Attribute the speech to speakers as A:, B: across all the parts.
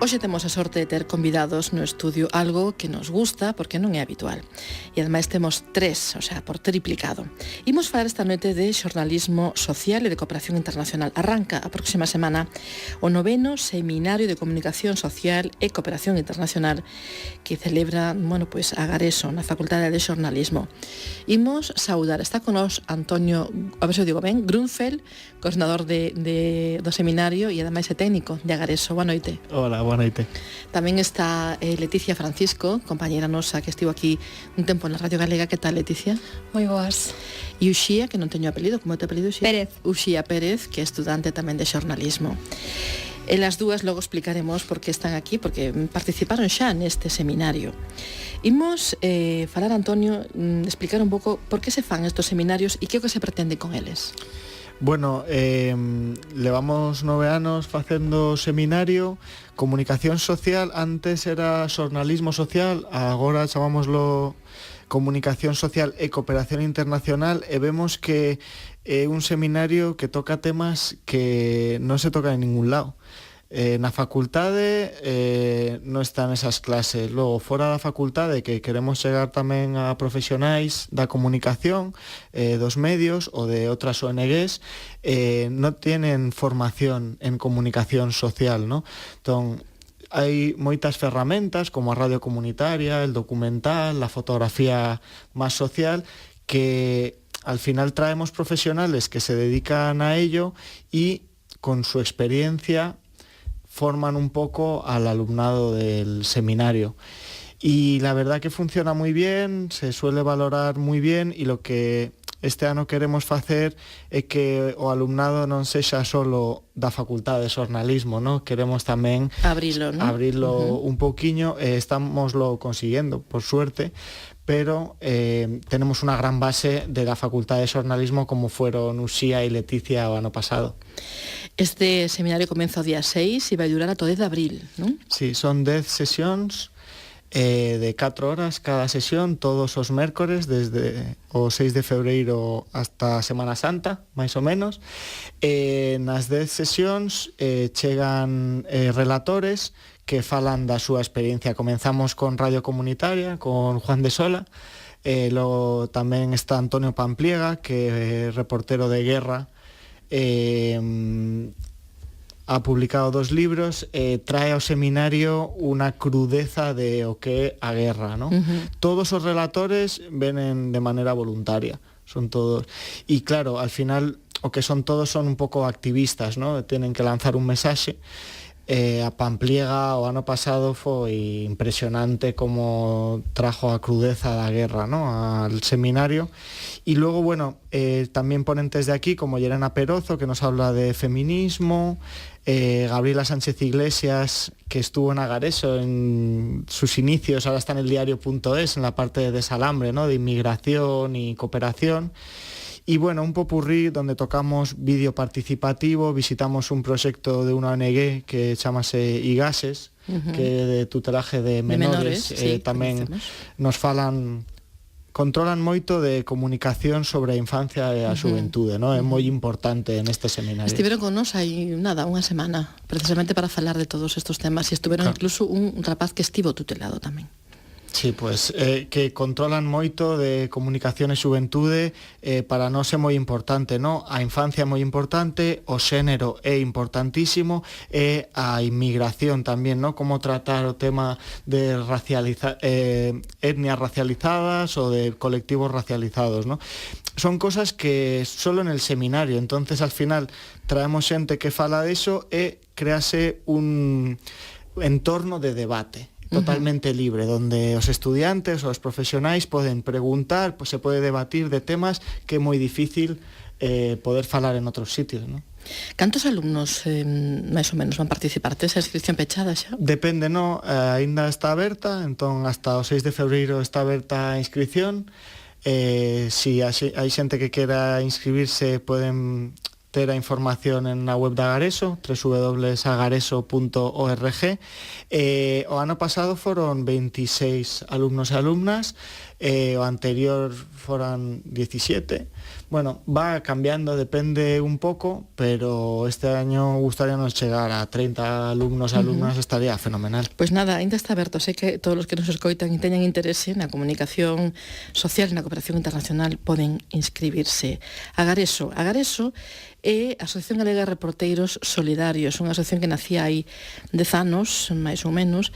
A: Hoxe temos a sorte de ter convidados no estudio, algo que nos gusta porque non é habitual. E ademais temos tres, o sea, por triplicado. Imos falar esta noite de xornalismo social e de cooperación internacional. Arranca a próxima semana o 9º Seminario de Comunicación Social e Cooperación Internacional que celebra, pues a Gareso, na Facultade de Xornalismo. Imos saudar, está con nos Antonio, a ver se o digo ben, Grunfeld, coordinador do seminario e ademais é técnico de Agareso. Boa noite.
B: Hola, boa noite.
A: Tamén está Leticia Francisco, compañera nosa que estivo aquí un tempo na Radio Galega. Que tal, Leticia?
C: Moi boas.
A: E Uxía, que non teño apelido, como te apelido, Uxía?
C: Pérez.
A: Uxía Pérez, que é estudante tamén de xornalismo. E las dúas logo explicaremos por que están aquí, porque participaron xa neste seminario. Imos falar, Antonio, explicar un pouco por que se fan estos seminarios e que é o que se pretende con eles.
B: Bueno, levamos 9 anos facendo seminario. Comunicación social, antes era xornalismo social, agora chamámoslo comunicación social e cooperación internacional, e vemos que é un seminario que toca temas que non se tocan en ningún lado. Na facultade non están esas clases. Logo, fora da facultade, que queremos chegar tamén a profesionais da comunicación, dos medios ou de outras ONGs, non tienen formación en comunicación social, ¿no? Entón, hai moitas ferramentas como a radio comunitaria, el documental, la fotografía máis social, que al final traemos profesionales que se dedican a ello y con su experiencia forman un poco al alumnado del seminario. Y la verdad que funciona muy bien, se suele valorar muy bien, y lo que este ano queremos facer é que o alumnado non sexa solo da Facultade de Xornalismo, ¿no? Queremos tamén
A: abrilo, ¿no?
B: Un poquiño, estámoslo consiguiendo, por suerte, pero tenemos una gran base de la Facultade de Xornalismo, como fueron Uxía e Leticia o ano pasado.
A: Este seminario comeza o día 6 e vai durar ata o 10 de abril, non?
B: Sí, son 10 sesións de 4 horas cada sesión, todos os mércores, desde o 6 de febreiro hasta Semana Santa, máis ou menos. Nas 10 sesións chegan relatores que falan da súa experiencia. Comenzamos con Radio Comunitaria, con Juan de Sola, logo tamén está Antonio Pampliega, que é reportero de guerra, ha publicado 2 libros, trae ao seminario unha crudeza de o que é a guerra, ¿no? Todos os relatores venen de maneira voluntaria, son todos, e claro, al final o que son todos son un pouco activistas, ¿no? Tienen que lanzar un mensaxe. A Pampliega o ano pasado foi impresionante como trajo a crudeza da guerra, ¿no?, al seminario. Y luego, bueno, también ponentes de aquí como Yelena Perozo, que nos habla de feminismo, Gabriela Sánchez Iglesias, que estuvo en Agareso en sus inicios, ahora está en el diario.es, en la parte de desalambre, ¿no?, de inmigración y cooperación. Y bueno, un popurrí donde tocamos vídeo participativo, visitamos un proxecto de unha ONG que chamase IGASES, que é de tutelaje de menores,
A: sí,
B: tamén nos falan, controlan moito de comunicación sobre a infancia e a xuventude, ¿no? É moi importante neste seminario.
A: Estiveron con nos hai nada, unha semana, precisamente para falar de todos estos temas, e estuveron incluso un rapaz que estivo tutelado tamén.
B: Sí, pues que controlan moito de comunicación e xuventude, para nós é moi importante, ¿no? A infancia é moi importante, o xénero é importantísimo, e a inmigración tamén, ¿no? Como tratar o tema de etnias racializadas ou de colectivos racializados, ¿no? Son cosas que solo en el seminario, entonces al final traemos xente que fala de eso e créase un entorno de debate totalmente libre, donde os estudiantes ou os profesionais poden preguntar, pues se pode debatir de temas que é moi difícil poder falar en outros sitios, ¿no?
A: Cantos alumnos máis ou menos van participar? Tes a inscripción pechada xa?
B: Depende, no, aínda está aberta, entón hasta o 6 de febreiro está aberta a inscripción. Si hai xente que quera inscribirse, poden ter a información en na web da Agareso, www.agareso.org. O ano pasado foron 26 alumnos e alumnas, o anterior foran 17. Bueno, va cambiando, depende un pouco, pero este año gustaríanos chegar a 30 alumnos e alumnas, estaría fenomenal.
A: Pois nada, ainda está aberto, sei que todos os que nos escoitan e teñan interese na comunicación social e na cooperación internacional poden inscribirse. Agareso é a Asociación Galega de Reporteiros Solidarios, unha asociación que nacía hai 10 anos, máis ou menos,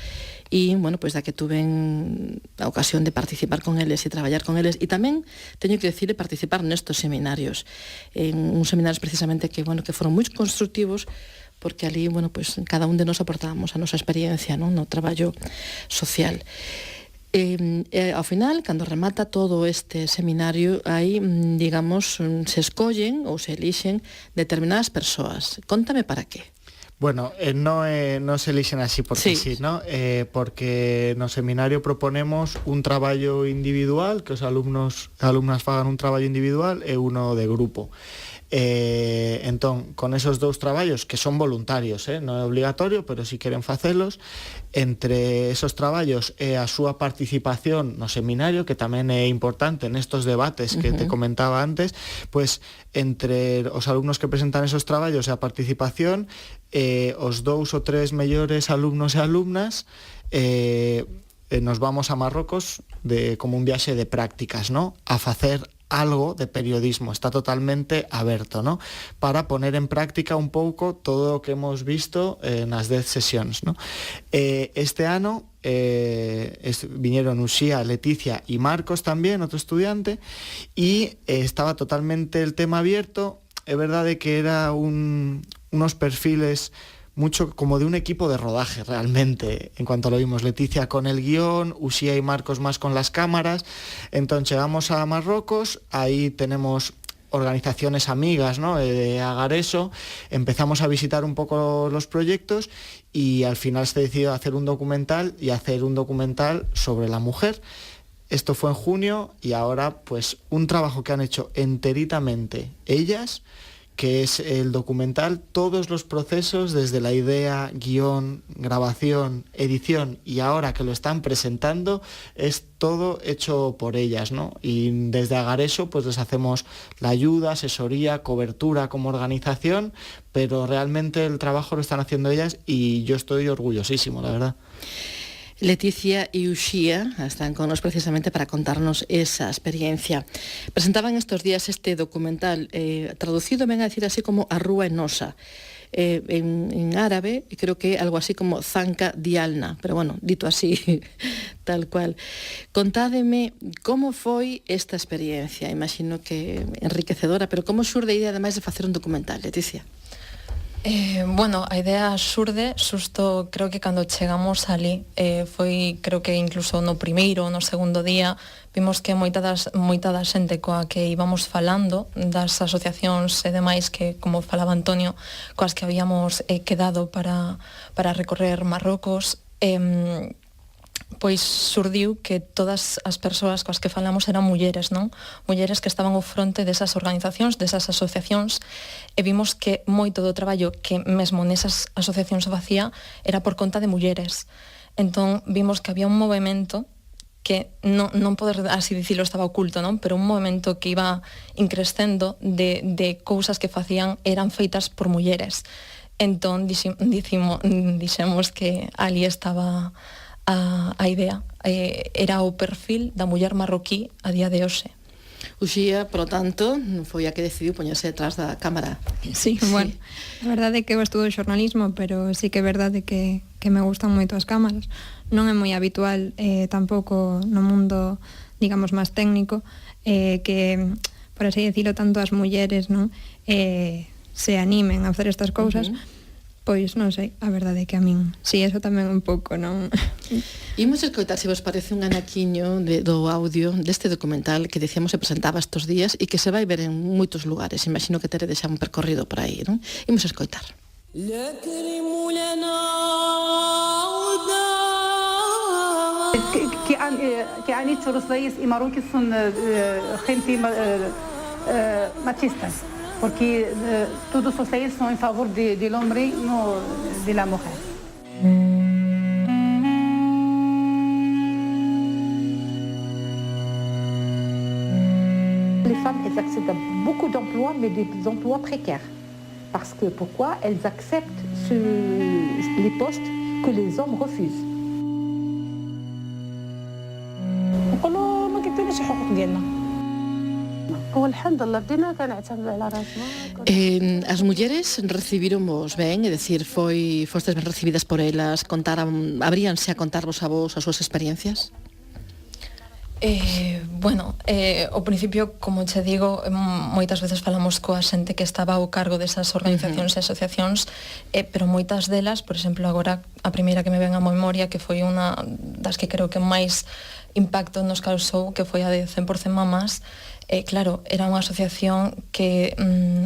A: e, bueno, pois da que tuven a ocasión de participar con eles e traballar con eles, e tamén teño que decir de participar nestos seminarios, en uns seminarios precisamente que, bueno, que foron moi constructivos, porque ali, bueno, pois cada un de nós aportábamos a nosa experiencia, non, no traballo social. Ao final, cando remata todo este seminario, aí, digamos, se escollen ou se elixen determinadas persoas. Contame para qué.
B: Bueno, no se elixen así porque sí, ¿no? Porque no seminario proponemos un traballo individual, que os alumnos e alumnas fagan un traballo individual e uno de grupo. Entón, con esos dous traballos que son voluntarios, non é obligatorio, pero si queren facelos, entre esos traballos e a súa participación no seminario, que tamén é importante nestos debates que te comentaba antes, pues entre os alumnos que presentan esos traballos e a participación, os 2 ou 3 mellores alumnos e alumnas nos vamos a Marrocos como un viaxe de prácticas, ¿no? A facer algo de periodismo, está totalmente aberto, ¿no? Para poner en práctica un pouco todo o que hemos visto nas 10 sesións, ¿no? Este ano viñeron Uxía, Leticia e Marcos tamén, outro estudiante, e estaba totalmente el tema abierto. É verdade que era unos perfiles mucho como de un equipo de rodaje realmente, en cuanto lo vimos. Leticia con el guión, Uxía y Marcos más con las cámaras. Entonces llegamos a Marruecos, ahí tenemos organizaciones amigas, ¿no?, de Agareso, empezamos a visitar un poco los proyectos y al final se decidió hacer un documental sobre la mujer. Esto fue en junio y ahora pues un trabajo que han hecho enteritamente ellas, que es el documental, todos los procesos desde la idea, guión, grabación, edición y ahora que lo están presentando, es todo hecho por ellas, ¿no? Y desde Agareso pues les hacemos la ayuda, asesoría, cobertura como organización, pero realmente el trabajo lo están haciendo ellas y yo estoy orgullosísimo, la verdad.
A: Leticia y Uxía están con nos precisamente para contarnos esa experiencia. Presentaban estos días este documental, traducido, ven a decir así como A Rúa é Nosa, en árabe, creo que algo así como Zanca Dialna, pero bueno, dito así, tal cual. Contádeme como foi esta experiencia, imagino que enriquecedora, pero como xurde a idea ademais de facer un documental, Leticia?
C: Bueno, a idea xurde xusto creo que cando chegamos ali foi, creo que incluso no primeiro ou no segundo día vimos que moita da xente coa que íbamos falando das asociacións e demais que, como falaba Antonio, coas que habíamos quedado para recorrer Marrocos, pois surdiu que todas as persoas coas que falamos eran mulleres, non? Mulleres que estaban ao fronte desas organizacións, desas asociacións, e vimos que moito do traballo que mesmo nesas asociacións se facía era por conta de mulleres. Entón vimos que había un movemento que non poder así dicilo estaba oculto, non? Pero un movemento que iba increscendo de cousas que facían eran feitas por mulleres. Entón dixemos que ali estaba a idea, era o perfil da muller marroquí a día de hoxe.
A: Uxía, por lo tanto, foi a que decidiu poñerse detrás da cámara.
D: Sí, bueno, a verdade é que eu estudo xornalismo, pero sí que é verdade que me gustan moito as cámaras. Non é moi habitual tampouco no mundo, digamos, máis técnico, que, por así decirlo, tanto as mulleres, non, se animen a facer estas cousas. Pois non sei, a verdade é que a min si, eso tamén un pouco, non?
A: Imos escoitar, se vos parece, un anaquiño do audio deste documental que decíamos se presentaba estes días e que se vai ver en moitos lugares. Imagino que teredes xa un percorrido por aí, non? Imos escoitar.
E: كأني تشورسلايس إماروكي سن خنتي machistas, porque todos os sociais são em favor do homem, não da mulher. emplois, mais des emplois précaires. Parce que pourquoi elles acceptent les postes que les hommes refusent.
F: نقولوا ما كيعطيوناش الحقوق ديالنا.
E: والحمد لله بدينا كنعتمدوا على راسنا.
A: As mulleres recibíronvos ben, é dicir, fostes ben recibidas por elas, abríanse a contarvos a vos as súas experiencias?
C: Ao principio, como che digo, moitas veces falamos coa xente que estaba ao cargo desas organizacións e asociacións, pero moitas delas, por exemplo, agora a primeira que me ven a memoria, que foi unha das que creo que máis impacto nos causou, que foi a de 100% Mamás, claro, era unha asociación que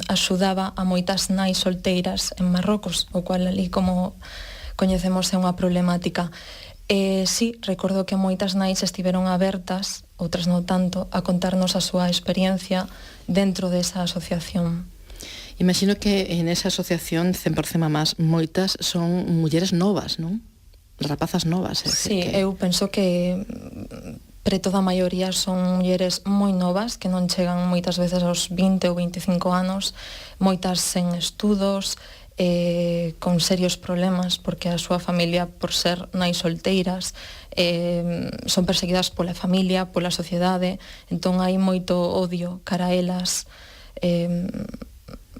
C: axudaba a moitas nais solteiras en Marrocos, o cual ali, como coñecemos, é unha problemática. Sí, recordo que moitas nais estiveron abertas, outras non tanto, a contarnos a súa experiencia dentro desa asociación.
A: Imagino que en esa asociación 100% Mamás moitas son mulleres novas, non? Rapazas novas.
C: Sí, eu penso que preto da maioría son mulleres moi novas que non chegan moitas veces aos 20 ou 25 anos, moitas sen estudos, con serios problemas porque a súa familia, por ser nais solteiras, son perseguidas pola familia, pola sociedade, entón hai moito odio cara a elas.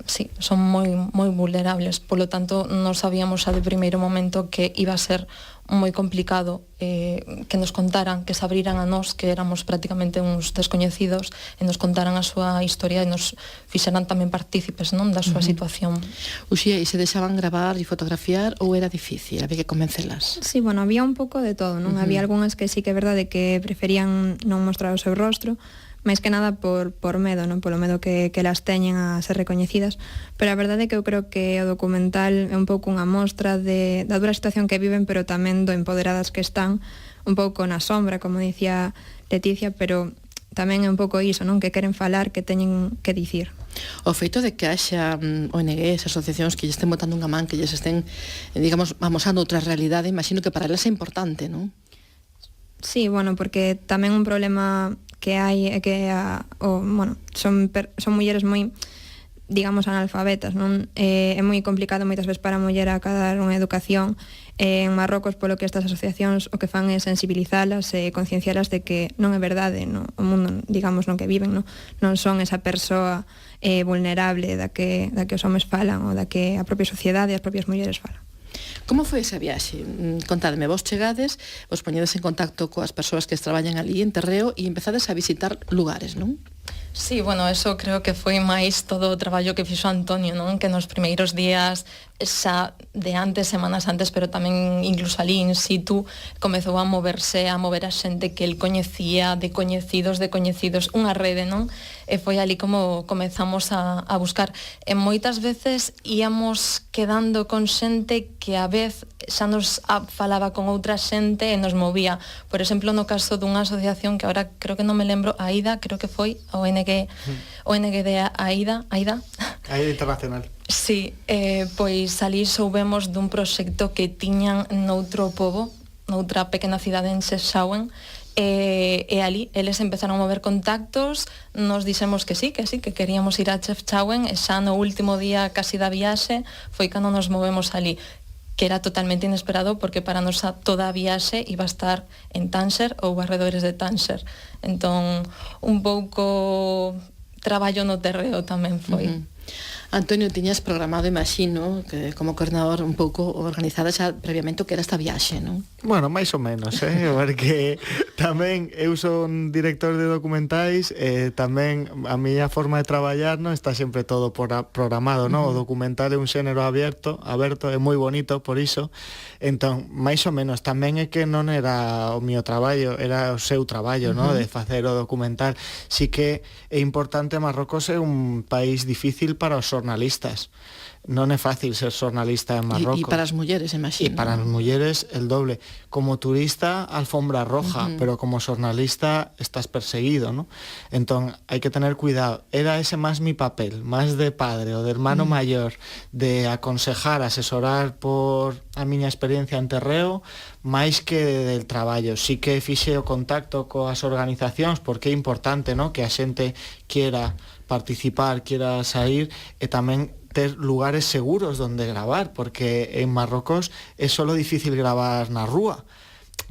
C: Sí, son moi vulnerables, polo tanto non sabíamos xa de primeiro momento que iba a ser moi complicado que nos contaran, que se abriran a nós, que éramos prácticamente uns descoñecidos, e nos contaran a súa historia e nos fixeran tamén partícipes, non, da súa situación.
A: Uxía, e se deixaban gravar e fotografiar ou era difícil? Había que convencelas?
D: Sí, bueno, había un pouco de todo, non? Había algunhas que sí que é verdade que preferían non mostrar o seu rostro, máis que nada por medo, non? Polo medo que las teñen a ser recoñecidas, pero a verdade é que eu creo que o documental é un pouco unha mostra da dura situación que viven, pero tamén do empoderadas que están, un pouco na sombra, como dicía Leticia, pero tamén é un pouco iso, non? Que queren falar, que teñen que dicir.
A: O feito de que haxa ONGs, asociacións que lle estén botando unha man, que lles estén, digamos, amosando outra realidade, imagino que para elas é importante, non?
D: Sí, bueno, porque tamén un problema que hai é que son mulleres moi, digamos, analfabetas, non? É moi complicado moitas veces para a muller acadar unha educación. En Marrocos, polo que estas asociacións o que fan é sensibilizalas e conciencialas de que non é verdade, no? O mundo, digamos, no que viven, non son esa persoa vulnerable da que os homes falan ou da que a propia sociedade e as propias mulleres falan.
A: Como foi esa viaxe? Contadme, vos chegades, vos poñedes en contacto coas persoas que traballan ali en terreo e empezades a visitar lugares, non?
C: Sí, bueno, eso creo que foi máis todo o traballo que fixo Antonio, non? Que nos primeiros días, xa de antes, semanas antes, pero tamén incluso ali in situ, comezou a mover a xente que el coñecía, de coñecidos, unha rede, non? E foi ali como comezamos a buscar. E moitas veces íamos quedando con xente que a vez xa nos falaba con outra xente e nos movía. Por exemplo, no caso dunha asociación que agora creo que non me lembro, AIDA, creo que foi a ONG de AIDA
B: Internacional.
C: Sí, pois ali soubemos dun proxecto que tiñan noutro pobo, noutra pequena cidade en Sexauen, e ali eles empezaron a mover contactos, nos dixemos que sí, que queríamos ir a Chefchaouen, e xa no último día casi da viaxe foi cando nos movemos ali, que era totalmente inesperado porque para nos toda a viaxe iba a estar en Tánxer ou arredores de Tánxer. Entón, un pouco traballo no terreo tamén foi.
A: Antonio, tiñas programado, imagino, que como coordinador un pouco organizada xa previamente o que era esta viaxe, non?
B: Bueno, máis ou menos, porque tamén eu son director de documentais e tamén a miña forma de traballar non está sempre todo programado, non? O documental é un xénero aberto, é moi bonito por iso. Entón, máis ou menos, tamén é que non era o mío traballo, era o seu traballo, non? De facer o documental. Si que é importante, Marrocos é un país difícil para os xornalistas. Non é fácil ser xornalista en Marrocos.
A: E para as mulleres, imagino.
B: E para as mulleres, el doble. Como turista, alfombra roja, pero como xornalista estás perseguido, ¿no? Entón, hai que tener cuidado. Era ese máis mi papel, máis de padre ou de hermano mayor, de aconsejar, asesorar por a miña experiencia en terreo, máis que del traballo. Sí que fixe o contacto coas organizacións, porque é importante, ¿no? Que a xente quiera participar, quiera sair, e tamén ter lugares seguros donde gravar, porque en Marrocos é solo difícil gravar na rúa.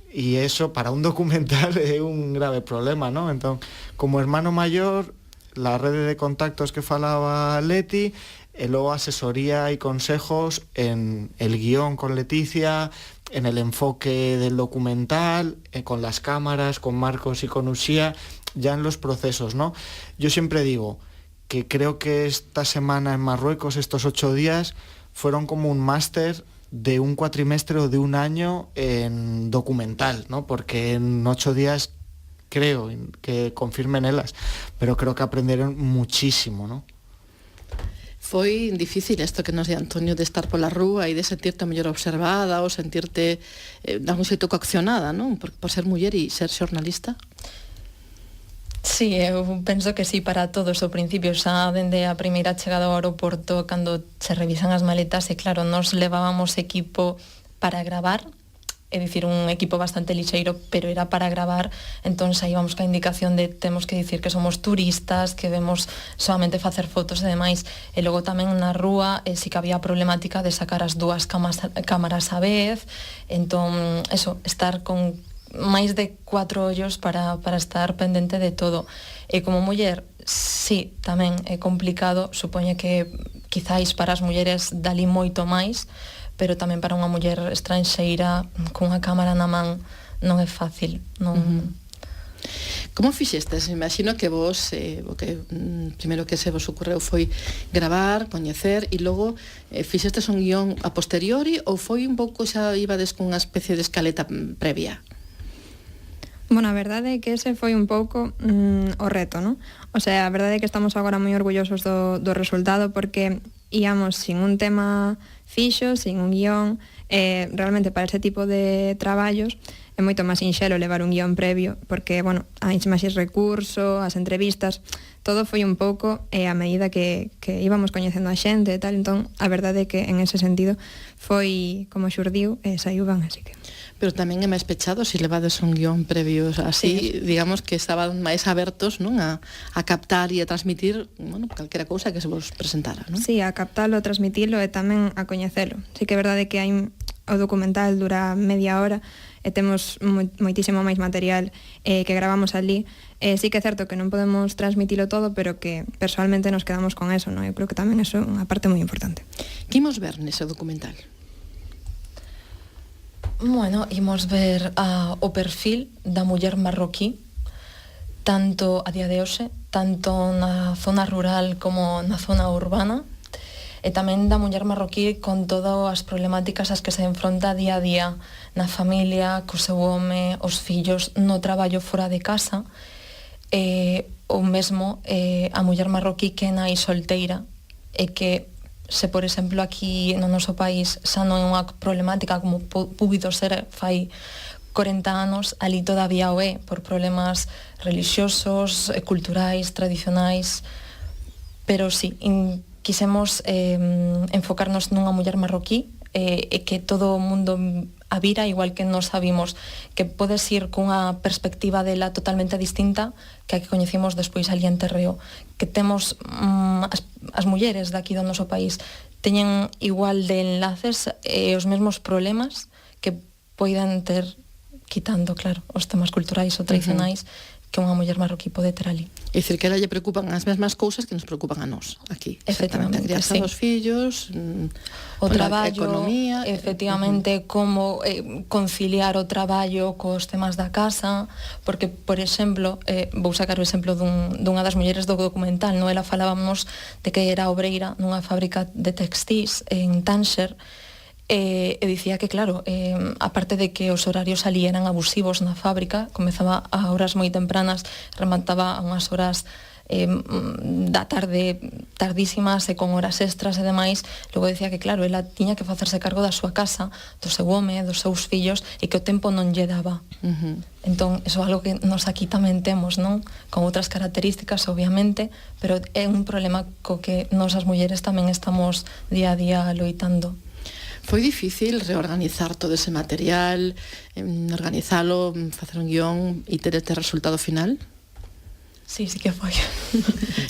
B: E eso para un documental é un grave problema, ¿no? Entón, como hermano mayor, la rede de contactos que falaba Leti, e logo asesoría y consejos en el guión con Leticia, en el enfoque del documental, con las cámaras, con Marcos y con Uxía, ya en los procesos, ¿no? Yo siempre digo que creo que esta semana en Marruecos, estos 8 días, fueron como un máster de un cuatrimestre o de un año en documental, ¿no? Porque en 8 días creo que confirmen elas, pero creo que aprendieron muchísimo, ¿no?
A: Foi difícil isto que nos di Antonio de estar pola rúa e de sentirte mellor observada ou sentirte de algún xeito coaccionada, non? Por ser muller e ser xornalista?
C: Sí, eu penso que sí para todos ao principio, xa dende a primeira chegada ao aeroporto, cando se revisan as maletas, e claro, nos levábamos equipo para gravar, é dicir, un equipo bastante lixeiro, pero era para gravar, entón xa íbamos ca indicación de temos que dicir que somos turistas, que vemos solamente facer fotos e demais, e logo tamén na rúa si que había a problemática de sacar as dúas cámaras a vez, entón, eso, estar con máis de 4 ollos para estar pendente de todo. E como muller, sí, tamén é complicado, supoñe que quizáis para as mulleres dali moito máis, pero tamén para unha muller estranxeira cunha cámara na man non é fácil, non...
A: Como fixestes? Imagino que vos, o que primeiro que se vos ocorreu foi gravar, coñecer, e logo fixestes un guión a posteriori, ou foi un pouco xa ibades con unha especie de escaleta previa?
D: Bueno, a verdade é que ese foi un pouco o reto, non? O sea, a verdade é que estamos agora moi orgullosos do resultado, porque íamos sin un tema fixo, sin un guión, realmente para ese tipo de traballos é moito máis sinxelo levar un guión previo, porque, bueno, hai máis recurso, as entrevistas, todo foi un pouco a medida que íbamos coñecendo a xente e tal, entón a verdade é que en ese sentido foi como xurdiu e saiu ben, así que...
A: Pero tamén é máis pechado se levades un guión previo así, sí. Digamos que estaban máis abertos, non, a captar e a transmitir, bueno, calquera cousa que se vos presentara, non?
D: Sí, a captalo, a transmitilo e tamén a coñecelo. Sí que é verdade que hai o documental dura media hora e temos moitísimo máis material que gravamos ali. Sí que é certo que non podemos transmitilo todo, pero que personalmente nos quedamos con eso, non? Eu creo que tamén eso é unha parte moi importante.
A: Que imos ver nese documental?
C: Bueno, imos ver o perfil da muller marroquí, tanto a día de hoxe, tanto na zona rural como na zona urbana, e tamén da muller marroquí con todas as problemáticas ás que se enfronta día a día na familia, co seu home, os fillos, no traballo fora de casa, ou mesmo a muller marroquí que é nai solteira, e que se, por exemplo, aquí no noso país xa non é unha problemática como puido ser fai 40 anos, ali todavía o é, por problemas religiosos, culturais, tradicionais, pero sí, quisemos enfocarnos nunha muller marroquí e que todo o mundo a vira, igual que nos sabimos que podes ir cunha perspectiva dela totalmente distinta que a que coñecimos despois ali en Terreo, que temos as mulleres daqui do noso país teñen igual de enlaces e os mesmos problemas que poidan ter, quitando, claro, os temas culturais ou tradicionais que unha muller marroquí pode ter ali.
A: É dicir, que ela lle preocupan as mesmas cousas que nos preocupan a nós aquí.
C: Efectivamente,
A: a crianza dos fillos,
C: o traballo,
A: economía,
C: efectivamente, como conciliar o traballo cos temas da casa, porque, por exemplo, vou sacar o exemplo dunha das mulleres do documental, non? Ela falábamos de que era obreira nunha fábrica de textís en Tánger, e dicía que, claro, aparte de que os horarios ali eran abusivos na fábrica, comezaba a horas moi tempranas, remataba a unhas horas da tarde tardísimas e con horas extras e demais. Logo decía que, claro, ela tiña que facerse cargo da súa casa, do seu home, dos seus fillos, e que o tempo non lle daba. Entón, iso é algo que nos aquí tamén temos, non? Con outras características, obviamente, pero é un problema co que nos as mulleres tamén estamos día a día loitando.
A: Foi difícil reorganizar todo ese material, organizalo, facer un guión e ter este resultado final?
C: Sí que foi.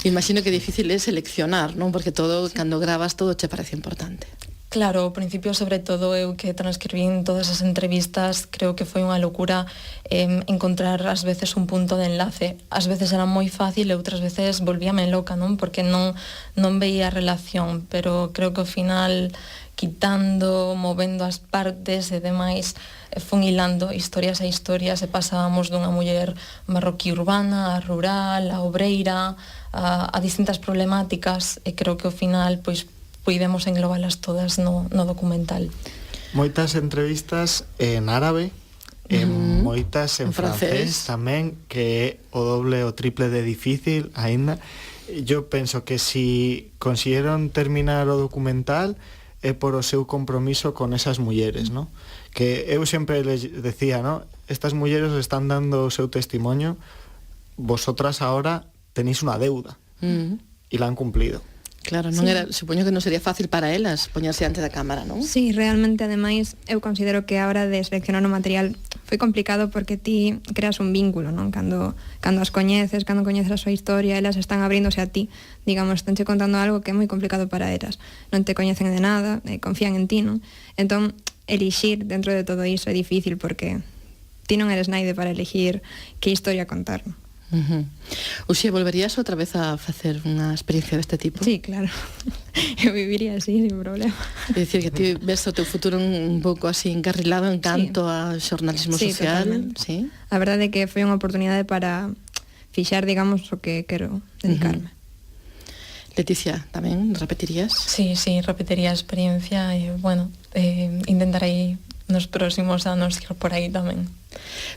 A: Imagino que difícil é seleccionar, non? Porque todo, cando gravas, todo che parece importante.
C: Claro, ao principio, sobre todo, eu que transcribín todas as entrevistas, creo que foi unha locura encontrar ás veces un punto de enlace. Ás veces era moi fácil e outras veces volvíame loca, non? Porque non veía relación, pero creo que ao final, quitando, movendo as partes e demais, fun hilando historias e historias e pasábamos dunha muller marroquí urbana, a rural, a obreira, a distintas problemáticas, e creo que ao final, pois, podemos englobalas todas no documental.
B: Moitas entrevistas en árabe, moitas en francés tamén, que é o doble o triple de difícil aínda. Eu penso que si consiguieron terminar o documental é por o seu compromiso con esas mulleres, ¿no? Que eu sempre les decía, ¿no? Estas mulleres están dando o seu testimonio, vosotras ahora tenéis unha deuda, e la han cumplido.
A: Claro, non era, supoño que non sería fácil para elas poñerse ante da cámara, non?
D: Sí, realmente, ademais, eu considero que a hora de seleccionar o material foi complicado porque ti creas un vínculo, non? Cando as coñeces, cando coñeces a súa historia, elas están abríndose a ti, digamos, estanche contando algo que é moi complicado para elas. Non te coñecen de nada, confían en ti, non? Entón, elixir dentro de todo iso é difícil porque ti non eres naide para elegir que historia contar, non?
A: Uxía, volverías outra vez a facer unha experiencia deste tipo?
D: Sí, claro. Eu viviría así, sin problema.
A: É dicir, que ti ves o teu futuro un pouco así encarrilado en canto a xornalismo social. Sí.
D: A verdade é que foi unha oportunidade para fixar, digamos, o que quero dedicarme.
A: Leticia, tamén repetirías?
C: Sí, repetiría a experiencia e, bueno, intentarei nos próximos anos ir por aí tamén.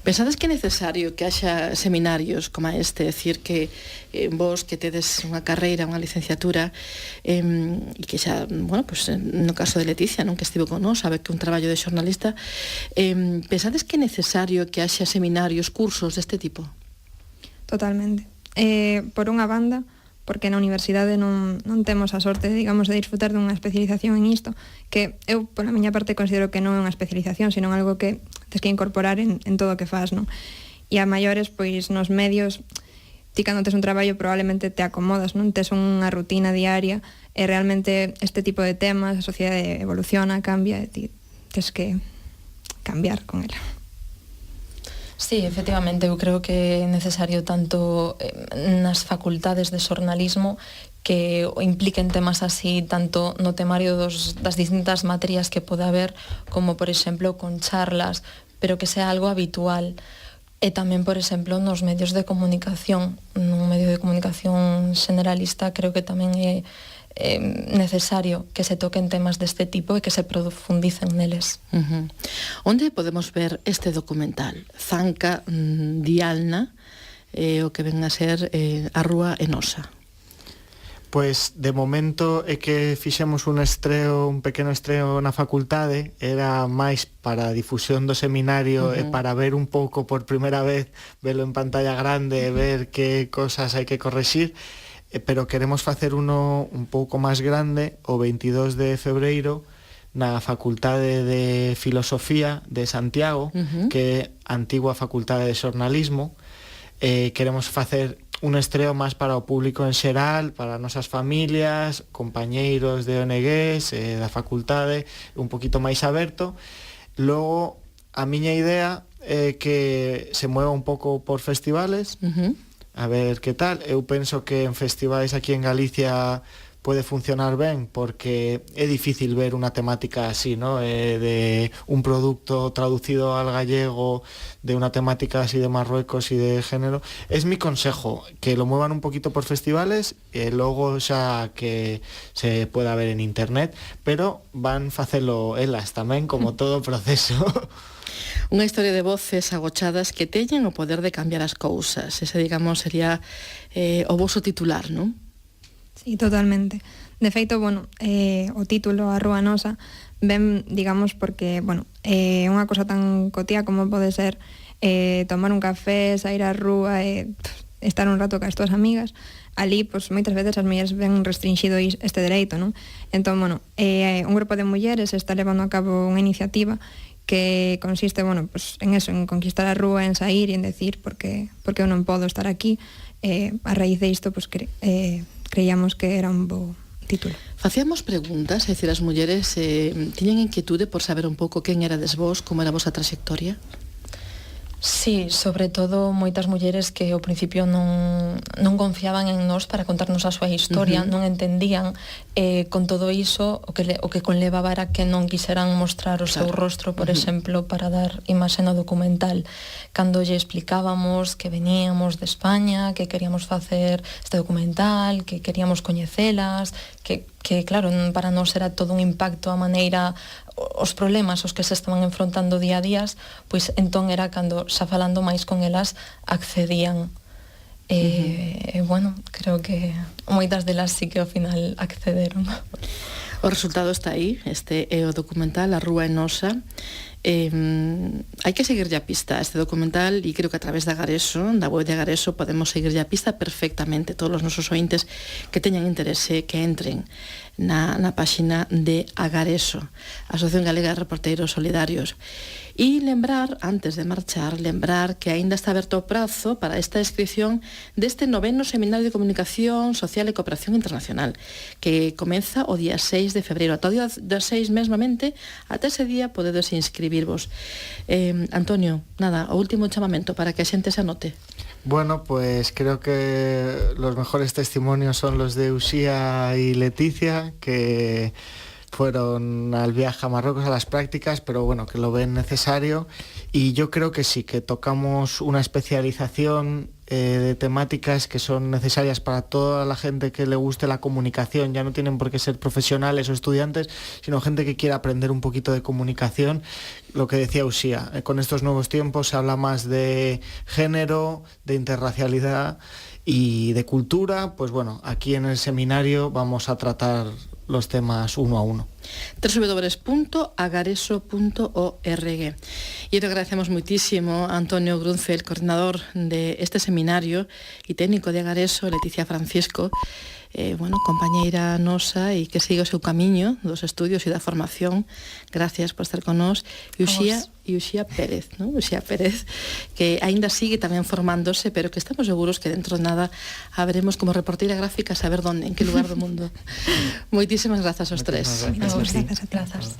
A: Pensades que é necesario que haxa seminarios como este, decir que vos que tedes unha carreira, unha licenciatura e que xa, bueno, pues, no caso de Leticia, non, que estivo con nós, sabe que un traballo de xornalista, pensades que é necesario que haxa seminarios, cursos deste tipo?
D: Totalmente. Por unha banda, porque na universidade non temos a sorte, digamos, de disfrutar dunha especialización en isto, que eu, pola miña parte, considero que non é unha especialización, sino algo que tes que incorporar en todo o que faz, non? E a maiores, pois, nos medios, ti cando tes un traballo probablemente te acomodas, non? Tes unha rutina diaria e realmente este tipo de temas, a sociedade evoluciona, cambia, e ti tes que cambiar con ela.
C: Sí, efectivamente, eu creo que é necesario tanto nas facultades de xornalismo que impliquen temas así tanto no temario das distintas materias que pode haber, como, por exemplo, con charlas, pero que sea algo habitual. E tamén, por exemplo, nos medios de comunicación. Nun medio de comunicación generalista creo que tamén é necesario que se toquen temas deste tipo e que se profundicen neles.
A: Onde podemos ver este documental? Zanca Dialna, o que ven a ser a Rúa Enosa.
B: Pois, de momento, é que fixemos un pequeno estreo na facultade, era máis para a difusión do seminario e para ver un pouco por primeira vez, velo en pantalla grande e ver que cosas hai que correxir, pero queremos facer uno un pouco máis grande o 22 de febreiro na Facultade de Filosofía de Santiago, que é a antigua Facultade de Xornalismo. Queremos facer un estreo máis para o público en xeral, para as nosas familias, compañeiros de ONGs, da facultade, un poquito máis aberto. Logo, a miña idea é que se mueva un pouco por festivales, a ver que tal. Eu penso que en festivais aquí en Galicia pode funcionar ben, porque é difícil ver unha temática así, ¿no? De un producto traducido al gallego, de una temática así de Marruecos y de género. Es mi consejo, que lo muevan un poquito por festivales, logo xa que se pueda ver en internet, pero van facelo elas tamén, como todo proceso.
A: Unha historia de voces agochadas que teñen o poder de cambiar as cousas. Ese, digamos, sería o voso titular, non?
D: Sí, totalmente. De feito, bueno, o título A Rúa Nosa ven, digamos, porque, bueno, unha cosa tan cotía como pode ser tomar un café, sair á rúa e estar un rato cas túas amigas. Ali, pois, moitas veces as mulleres ven restringido este dereito, non? Entón, bueno, un grupo de mulleres está levando a cabo unha iniciativa que consiste, bueno, pues en eso, en conquistar a rúa, en sair e en decir porque eu non podo estar aquí. A raíz de isto, pues, creíamos que era un bo título.
A: Facíamos preguntas, é dicir, as mulleres tiñen inquietude por saber un pouco quen erades vos, como era a vosa trayectoria?
C: Sí, sobre todo moitas mulleres que ao principio non confiaban en nós para contarnos a súa historia, non entendían, con todo iso o que conlevaba era que non quixeran mostrar o seu rostro, por exemplo, para dar imaxe no documental. Cando lle explicábamos que veníamos de España, que queríamos facer este documental, que queríamos coñecelas, que claro, para nós era todo un impacto a maneira, os problemas os que se estaban enfrontando día a día, pois entón era cando, xa falando máis con elas, accedían. Bueno, creo que moitas delas sí que ao final accederon.
A: O resultado está aí, este é o documental A Rúa é Nosa. Hai que seguirlle a pista a este documental e creo que a través da Agareso, da web de Agareso, podemos seguirlle a pista perfectamente. Todos os nosos ointes que teñan interese que entren na páxina de Agareso, Asociación Galega de Reporteiros Solidarios. E lembrar, antes de marchar, lembrar que aínda está aberto o prazo para esta inscripción deste 9º Seminario de Comunicación Social e Cooperación Internacional, que comeza o día 6 de febreiro. Ata o día 6 mesmamente, ata ese día podedes inscribirvos. Antonio, nada, o último chamamento para que a xente se anote.
B: Bueno, pues creo que los mejores testimonios son los de Uxía y Leticia, que fueron al viaje a Marruecos a las prácticas, pero bueno, que lo ven necesario, y yo creo que sí, que tocamos una especialización de temáticas que son necesarias para toda la gente que le guste la comunicación. Ya no tienen por qué ser profesionales o estudiantes, sino gente que quiera aprender un poquito de comunicación. Lo que decía Uxía, con estos nuevos tiempos se habla más de género, de interracialidad y de cultura. Pues bueno, aquí en el seminario vamos a tratar los temas uno a uno.
A: www.agareso.org. E te agradecemos muitísimo a Antonio Gruncel, coordinador de este seminario e técnico de Agareso, Leticia Francisco, compañeira nosa, e que siga o seu camiño dos estudios e da formación. Gracias por estar con nós. E Uxía Pérez, ¿no? Uxía Pérez, que aínda sigue tamén formándose, pero que estamos seguros que dentro de nada haberemos como reporteira gráfica saber en que lugar do mundo. Moitísimas grazas aos tres.
C: Grazas.